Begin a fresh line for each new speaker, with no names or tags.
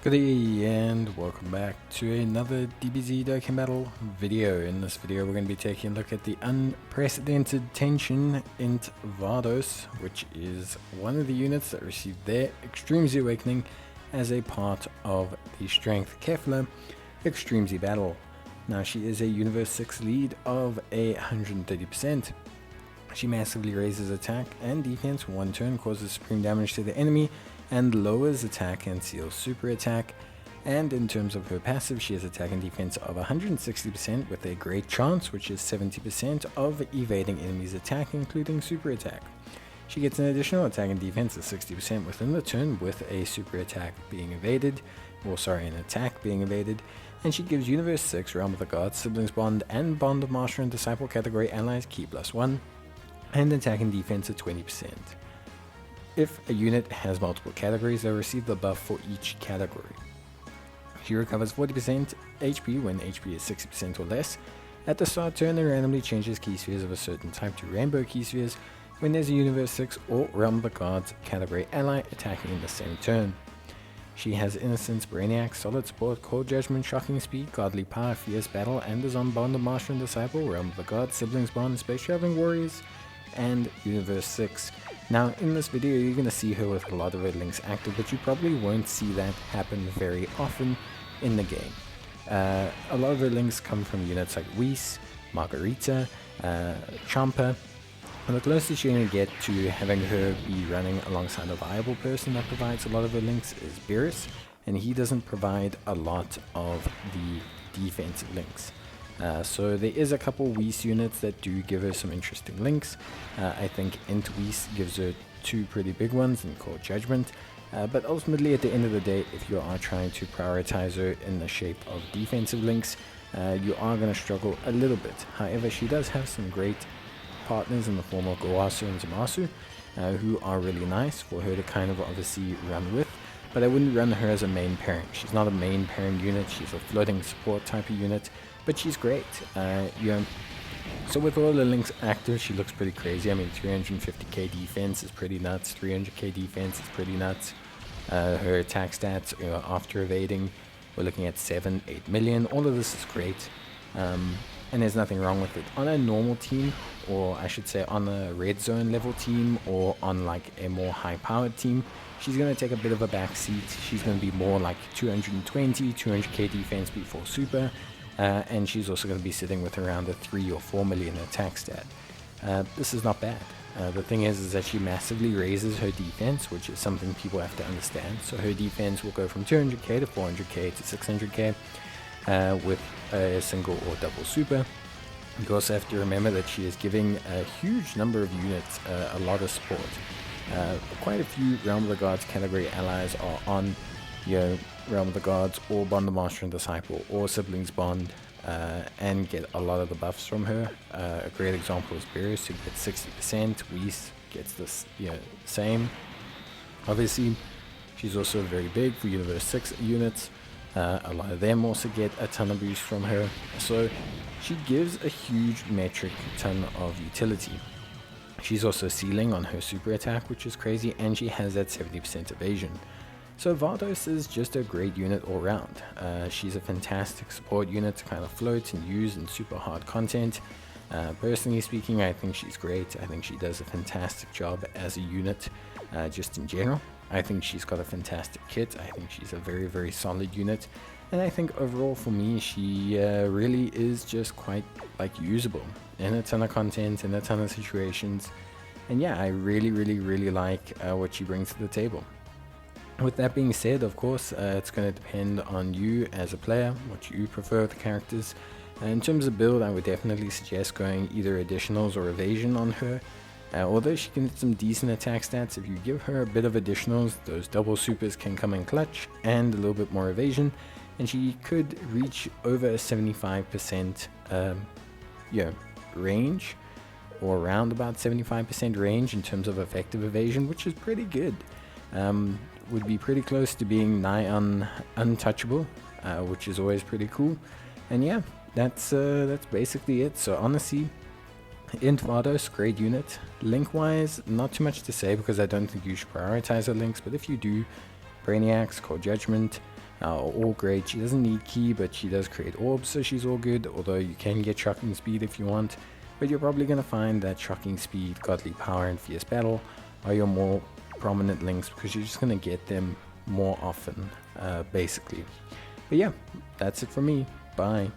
Good day and welcome back to another DBZ Dokkan battle video. In this video we're going to be taking a look at the unprecedented tension Int Vados, which is one of the units that received their Extreme Z Awakening as a part of the Strength Kefla Extreme Z battle. Now she is a Universe 6 lead of 130%. She massively raises attack and defense for one turn, causes supreme damage to the enemy, and lowers attack and seals super attack. And in terms of her passive, she has attack and defense of 160% with a great chance, which is 70% of evading enemies attack, including super attack. She gets an additional attack and defense of 60% within the turn with a super attack being evaded, an attack being evaded. And she gives Universe 6, Realm of the Gods, Siblings Bond, and Bond of Master and Disciple category allies Key +1, and attack and defense of 20%. If a unit has multiple categories, they'll receive the buff for each category. She recovers 40% HP when HP is 60% or less. At the start turn, it randomly changes key spheres of a certain type to rainbow key spheres when there's a Universe 6 or Realm of the Gods category ally attacking in the same turn. She has Innocence, Brainiac, Solid Support, Cold Judgment, Shocking Speed, Godly Power, Fierce Battle, and is on Bond of Master and Disciple, Realm of the Gods, Siblings Bond, Space Traveling Warriors, and Universe 6. Now in this video you're going to see her with a lot of her links active, but you probably won't see that happen very often in the game. A lot of her links come from units like Whis, Margarita, Champa, and the closest you're going to get to having her be running alongside a viable person that provides a lot of her links is Beerus, and he doesn't provide a lot of the defensive links. So there is a couple Whis units that do give her some interesting links. I think Int Whis gives her two pretty big ones in Cold Judgment, but ultimately at the end of the day, if you are trying to prioritize her in the shape of defensive links, you are going to struggle a little bit. However, she does have some great partners in the form of Gowasu and Zamasu, who are really nice for her to kind of obviously run with. But I wouldn't run her as a main pairing. She's not a main pairing unit, she's a floating support type of unit, but she's great. So with all the links active, she looks pretty crazy. I mean, 350k defense is pretty nuts, 300k defense is pretty nuts. Her attack stats after evading, we're looking at 7-8 million. All of this is great, and there's nothing wrong with it. On a normal team, or I should say on a red zone level team, or on like a more high powered team, she's going to take a bit of a back seat. She's going to be more like 220, 200k defense before super, and she's also going to be sitting with around a 3 or 4 million attack stat. This is not bad. The thing is that she massively raises her defense, which is something people have to understand. So her defense will go from 200k to 400k to 600k with a single or double super. You also have to remember that she is giving a huge number of units a lot of support. Quite a few Realm of the Gods category allies are on Realm of the Gods or Bond of Master and Disciple or Siblings Bond, and get a lot of the buffs from her. A great example is Beerus, who gets 60%. Whis gets this same. Obviously she's also very big for Universe 6 units. A lot of them also get a ton of boost from her, so she gives a huge metric ton of utility. She's also ceiling on her super attack, which is crazy, and she has that 70% evasion. So Vados is just a great unit all round. She's a fantastic support unit to kind of float and use in super hard content. Personally speaking, I think she's great. I think she does a fantastic job as a unit, just in general. I think she's got a fantastic kit. I think she's a very, very solid unit. And I think overall for me, she really is just quite like usable in a ton of content, in a ton of situations. And yeah, I really like what she brings to the table. With that being said, of course, it's going to depend on you as a player, what you prefer with the characters. In terms of build, I would definitely suggest going either additionals or evasion on her. Although she can get some decent attack stats, if you give her a bit of additionals, those double supers can come in clutch, and a little bit more evasion, and she could reach over a 75% range, or around about 75% range in terms of effective evasion, which is pretty good. Would be pretty close to being nigh untouchable, which is always pretty cool. And yeah, that's basically it. So honestly, Int Vados, great unit. Link wise, not too much to say because I don't think you should prioritize the links, but if you do, Brainiacs, Cold Judgment, Now, all great. She doesn't need ki, but she does create orbs, so she's all good. Although you can get shocking speed if you want, but you're probably going to find that shocking speed, godly power, and fierce battle are your more prominent links, because you're just going to get them more often, basically. But yeah, that's it for me. Bye.